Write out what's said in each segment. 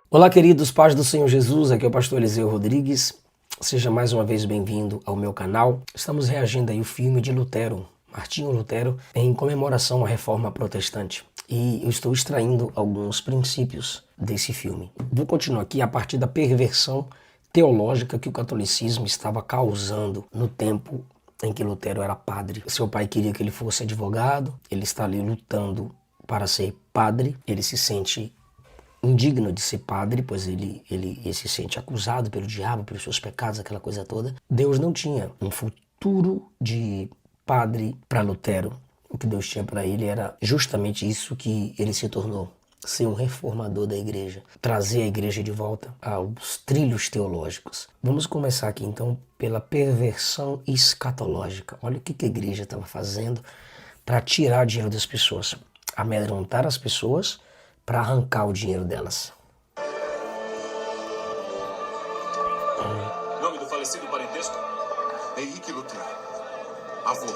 Olá, queridos pais do Senhor Jesus, aqui é o pastor Eliseu Rodrigues. Seja mais uma vez bem-vindo ao meu canal. Estamos reagindo aí ao filme de Lutero, Martinho Lutero, em comemoração à Reforma Protestante. E eu estou extraindo alguns princípios desse filme. Vou continuar aqui a partir da perversão teológica que o catolicismo estava causando no tempo em que Lutero era padre. Seu pai queria que ele fosse advogado, ele está ali lutando para ser padre, ele se sente indigno de ser padre, pois ele se sente acusado pelo diabo, pelos seus pecados, aquela coisa toda. Deus não tinha um futuro de padre para Lutero. O que Deus tinha para ele era justamente isso que ele se tornou, ser um reformador da igreja, trazer a igreja de volta aos trilhos teológicos. Vamos começar aqui então pela perversão escatológica. Olha o que a igreja estava fazendo para tirar dinheiro das pessoas, amedrontar as pessoas para arrancar o dinheiro delas. Nome do falecido parentesco? Henrique Lutero. Avô.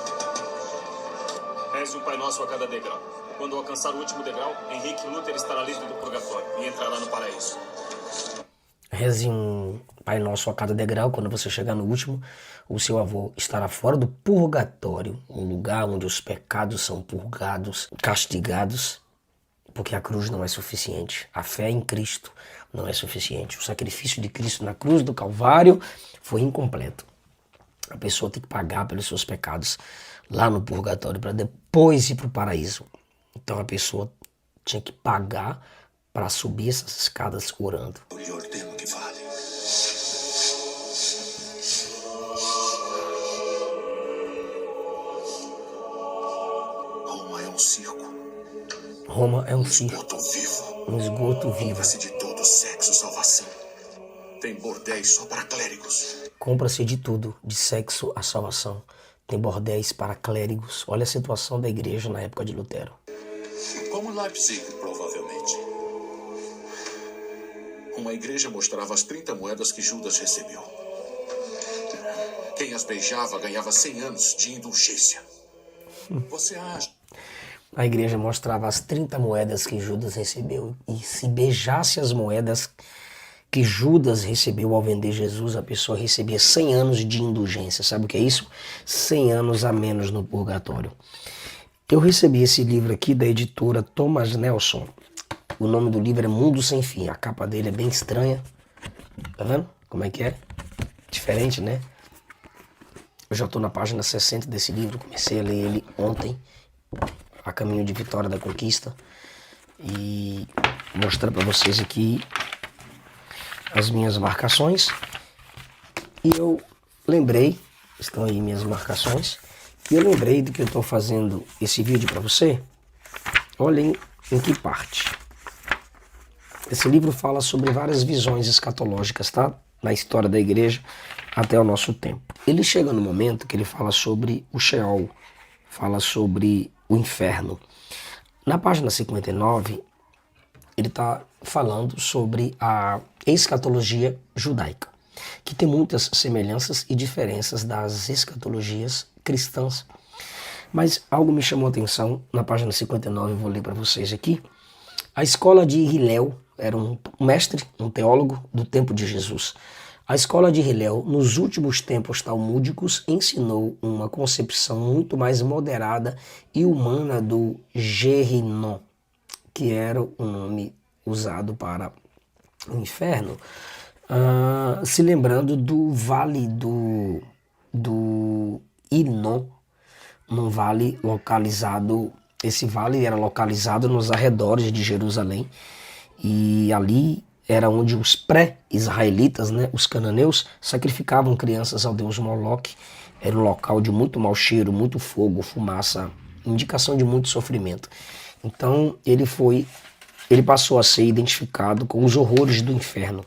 Reze um Pai Nosso a cada degrau. Quando alcançar o último degrau, Henrique Lutero estará livre do purgatório e entrará no paraíso. Reze um Pai Nosso a cada degrau. Quando você chegar no último, o seu avô estará fora do purgatório, um lugar onde os pecados são purgados, castigados, porque a cruz não é suficiente. A fé em Cristo não é suficiente. O sacrifício de Cristo na cruz do Calvário foi incompleto. A pessoa tem que pagar pelos seus pecados lá no purgatório para depois ir para o paraíso. Então a pessoa tinha que pagar para subir essas escadas orando. Eu lhe ordeno que vale. Roma é um circo. Roma é um circo, Esgoto vivo. um esgoto vivo. Compra-se de todo sexo, salvação. Tem bordéis só para clérigos. Compra-se de tudo, de sexo à salvação. Tem bordéis para clérigos. Olha a situação da igreja na época de Lutero. Como Leipzig, provavelmente. Uma igreja mostrava as 30 moedas que Judas recebeu. Quem as beijava ganhava 100 anos de indulgência. Você acha? A igreja mostrava as 30 moedas que Judas recebeu. E se beijasse as moedas que Judas recebeu ao vender Jesus, a pessoa recebia 100 anos de indulgência. Sabe o que é isso? 100 anos a menos no purgatório. Eu recebi esse livro aqui da editora Thomas Nelson. O nome do livro é Mundo Sem Fim. A capa dele é bem estranha. Tá vendo como é que é? Diferente, né? Eu já estou na página 60 desse livro. Comecei a ler ele ontem, a caminho de Vitória da Conquista, e mostrar para vocês aqui as minhas marcações. E eu lembrei, estão aí minhas marcações, e eu lembrei de que eu estou fazendo esse vídeo para você. Olhem em que parte. Esse livro fala sobre várias visões escatológicas, tá? Na história da igreja até o nosso tempo. Ele chega no momento que ele fala sobre o Sheol, fala sobre o inferno. Na página 59, ele está falando sobre a escatologia judaica, que tem muitas semelhanças e diferenças das escatologias cristãs. Mas algo me chamou a atenção na página 59, eu vou ler para vocês aqui. A escola de Hillel era um mestre, um teólogo do tempo de Jesus. A escola de Hillel, nos últimos tempos talmúdicos, ensinou uma concepção muito mais moderada e humana do Gehinnom, que era o nome usado para o inferno, se lembrando do vale do Hinnom, num vale localizado. Esse vale era localizado nos arredores de Jerusalém, e ali era onde os pré-israelitas, né, os cananeus, sacrificavam crianças ao deus Moloque. Era um local de muito mau cheiro, muito fogo, fumaça, indicação de muito sofrimento. Então ele passou a ser identificado com os horrores do inferno.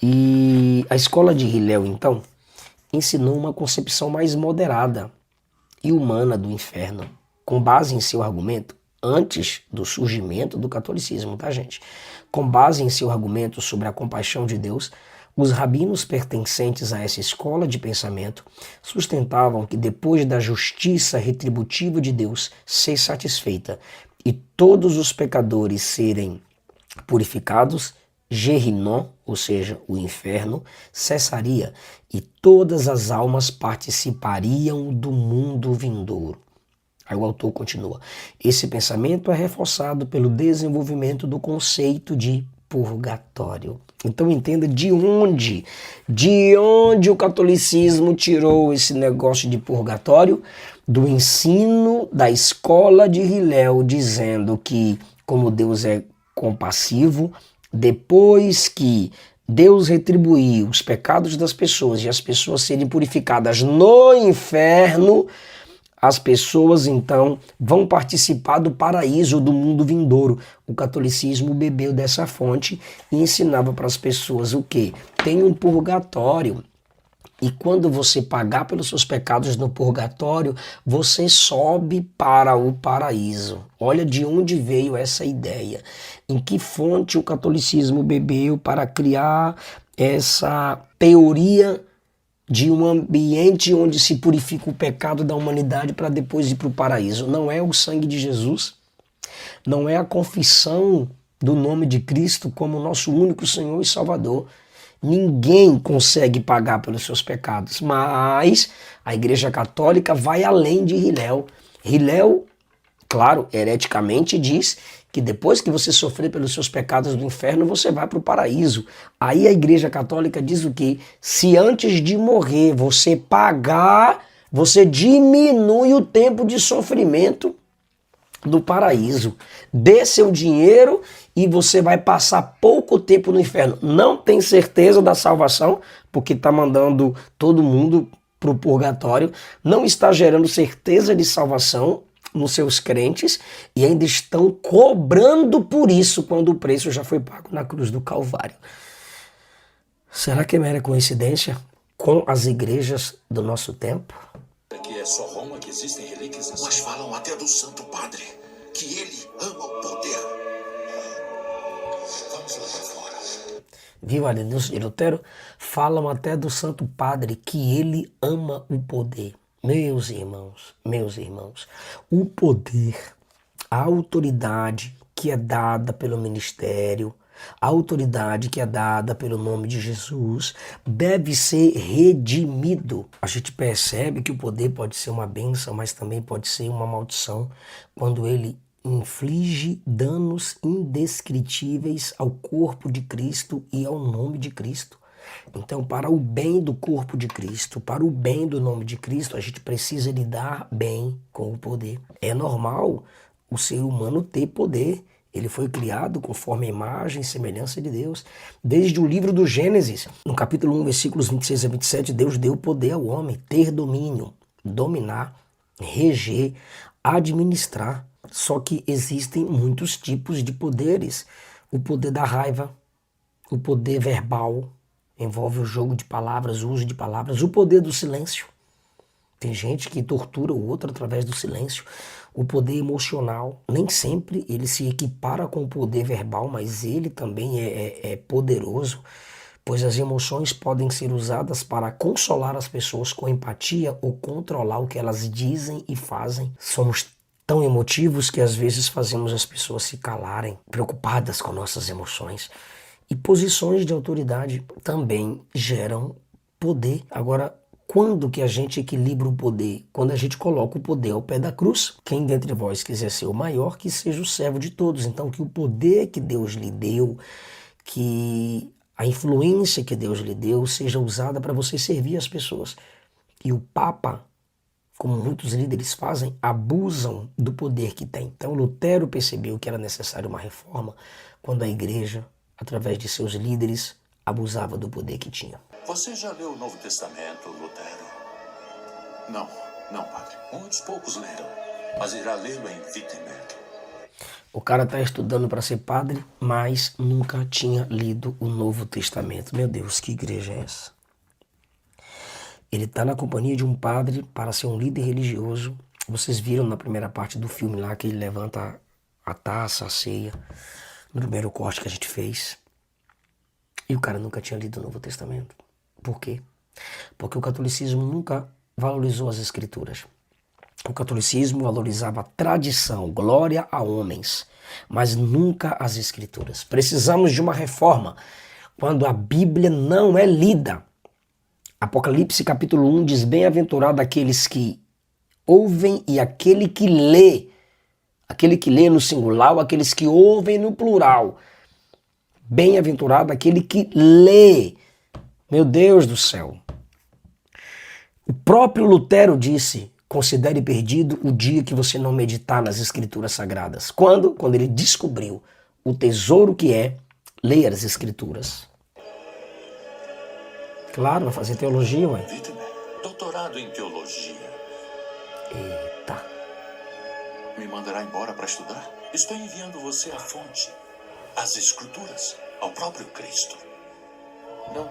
E a escola de Hillel, então, ensinou uma concepção mais moderada e humana do inferno, com base em seu argumento, antes do surgimento do catolicismo, tá, gente? Com base em seu argumento sobre a compaixão de Deus, os rabinos pertencentes a essa escola de pensamento sustentavam que depois da justiça retributiva de Deus ser satisfeita e todos os pecadores serem purificados, Gehinnom, ou seja, o inferno, cessaria e todas as almas participariam do mundo vindouro. Aí o autor continua. Esse pensamento é reforçado pelo desenvolvimento do conceito de purgatório. Então entenda de onde o catolicismo tirou esse negócio de purgatório, do ensino da escola de Hillel, dizendo que como Deus é compassivo, depois que Deus retribuir os pecados das pessoas e as pessoas serem purificadas no inferno, as pessoas então vão participar do paraíso, do mundo vindouro. O catolicismo bebeu dessa fonte e ensinava para as pessoas o quê? Tem um purgatório. E quando você pagar pelos seus pecados no purgatório, você sobe para o paraíso. Olha de onde veio essa ideia. Em que fonte o catolicismo bebeu para criar essa teoria de um ambiente onde se purifica o pecado da humanidade para depois ir para o paraíso. Não é o sangue de Jesus, não é a confissão do nome de Cristo como nosso único Senhor e Salvador. Ninguém consegue pagar pelos seus pecados, mas a Igreja Católica vai além de Hillel. Hillel, claro, hereticamente diz que depois que você sofrer pelos seus pecados do inferno, você vai para o paraíso. Aí a Igreja Católica diz o quê? Se antes de morrer você pagar, você diminui o tempo de sofrimento do paraíso. Dê seu dinheiro e você vai passar pouco tempo no inferno. Não tem certeza da salvação, porque está mandando todo mundo para o purgatório. Não está gerando certeza de salvação nos seus crentes e ainda estão cobrando por isso quando o preço já foi pago na cruz do Calvário. Será que é mera coincidência com as igrejas do nosso tempo? Que é só Roma que existem relíquias assim. Mas falam até do Santo Padre, que ele ama o poder. Vamos lá para fora. Viu a denúncia de Lutero? Falam até do Santo Padre, que ele ama o poder. Meus irmãos, o poder, a autoridade que é dada pelo ministério, a autoridade que é dada pelo nome de Jesus, deve ser redimido. A gente percebe que o poder pode ser uma bênção, mas também pode ser uma maldição quando ele inflige danos indescritíveis ao corpo de Cristo e ao nome de Cristo. Então, para o bem do corpo de Cristo, para o bem do nome de Cristo, a gente precisa lidar bem com o poder. É normal o ser humano ter poder. Ele foi criado conforme a imagem e semelhança de Deus. Desde o livro do Gênesis, no capítulo 1, versículos 26 a 27, Deus deu poder ao homem ter domínio, dominar, reger, administrar. Só que existem muitos tipos de poderes. O poder da raiva, o poder verbal, envolve o jogo de palavras, o uso de palavras, o poder do silêncio. Tem gente que tortura o outro através do silêncio. O poder emocional, nem sempre ele se equipara com o poder verbal, mas ele também é poderoso, pois as emoções podem ser usadas para consolar as pessoas com empatia ou controlar o que elas dizem e fazem. Somos tão emotivos que às vezes fazemos as pessoas se calarem, preocupadas com nossas emoções. E posições de autoridade também geram poder. Agora, quando que a gente equilibra o poder? Quando a gente coloca o poder ao pé da cruz. Quem dentre vós quiser ser o maior, que seja o servo de todos. Então, que o poder que Deus lhe deu, que a influência que Deus lhe deu, seja usada para você servir as pessoas. E o Papa, como muitos líderes fazem, abusam do poder que tem. Então, Lutero percebeu que era necessário uma reforma quando a igreja, através de seus líderes, abusava do poder que tinha. Você já leu o Novo Testamento, Lutero? Não, padre. Muitos poucos leram, mas irá lê-lo em Wittenberg. O cara está estudando para ser padre, mas nunca tinha lido o Novo Testamento. Meu Deus, que igreja é essa? Ele está na companhia de um padre para ser um líder religioso. Vocês viram na primeira parte do filme lá que ele levanta a taça, a ceia, no primeiro corte que a gente fez. E o cara nunca tinha lido o Novo Testamento. Por quê? Porque o catolicismo nunca valorizou as escrituras. O catolicismo valorizava a tradição, glória a homens. mas nunca as Escrituras. Precisamos de uma reforma quando a Bíblia não é lida. Apocalipse capítulo 1 diz: bem-aventurado aqueles que ouvem e aquele que lê. Aquele que lê no singular ou aqueles que ouvem no plural. Bem-aventurado aquele que lê. Meu Deus do céu. O próprio Lutero disse: considere perdido o dia que você não meditar nas Escrituras Sagradas. Quando? Quando ele descobriu o tesouro que é ler as Escrituras. Claro, vai fazer teologia, ué. Wittenberg, doutorado em teologia. Eita. Me mandará embora para estudar? Estou enviando você à fonte, às Escrituras, ao próprio Cristo. Não.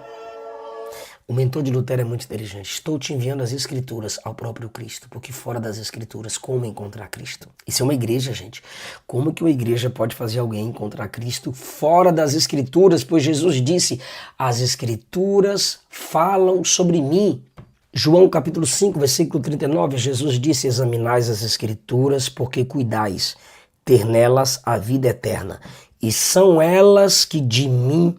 O mentor de Lutero é muito inteligente. Estou te enviando as Escrituras ao próprio Cristo, porque fora das Escrituras, como encontrar Cristo? Isso é uma igreja, gente. Como que uma igreja pode fazer alguém encontrar Cristo fora das Escrituras? Pois Jesus disse: as Escrituras falam sobre mim. João capítulo 5, versículo 39, Jesus disse: examinais as Escrituras, porque cuidais ter nelas a vida eterna, e são elas que de mim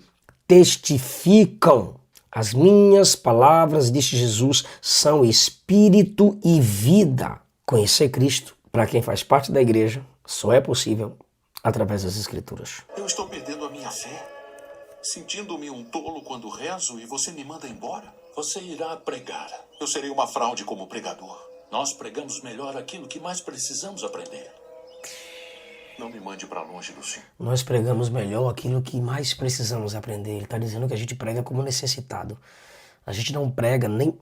testificam. As minhas palavras, disse Jesus, são espírito e vida. Conhecer Cristo, para quem faz parte da igreja, só é possível através das Escrituras. Eu estou perdendo a minha fé, sentindo-me um tolo quando rezo e você me manda embora. Você irá pregar. Eu serei uma fraude como pregador. Nós pregamos melhor aquilo que mais precisamos aprender. Não me mande para longe do Senhor. Nós pregamos melhor aquilo que mais precisamos aprender. Ele está dizendo que a gente prega como necessitado. A gente não prega nem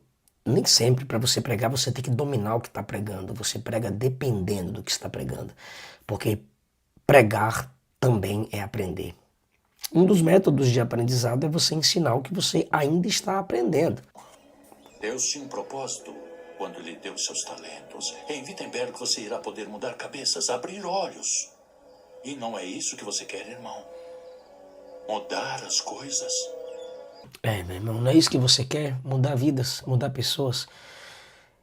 sempre. Para você pregar, você tem que dominar o que está pregando. Você prega dependendo do que está pregando. Porque pregar também é aprender. Um dos métodos de aprendizado é você ensinar o que você ainda está aprendendo. Deus tinha um propósito quando lhe deu seus talentos. Em Wittenberg você irá poder mudar cabeças, abrir olhos. E não é isso que você quer, irmão? Mudar as coisas. Meu irmão, não é isso que você quer? Mudar vidas, mudar pessoas.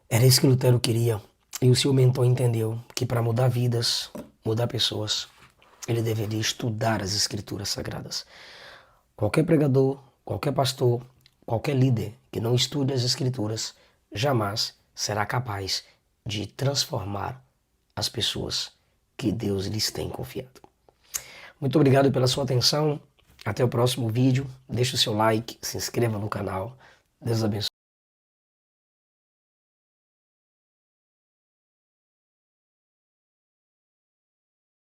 Era isso que Lutero queria. E o seu mentor entendeu que para mudar vidas, mudar pessoas, ele deveria estudar as Escrituras Sagradas. Qualquer pregador, qualquer pastor, qualquer líder que não estude as Escrituras jamais será capaz de transformar as pessoas que Deus lhes tem confiado. Muito obrigado pela sua atenção. Até o próximo vídeo. Deixe o seu like, se inscreva no canal. Deus abençoe.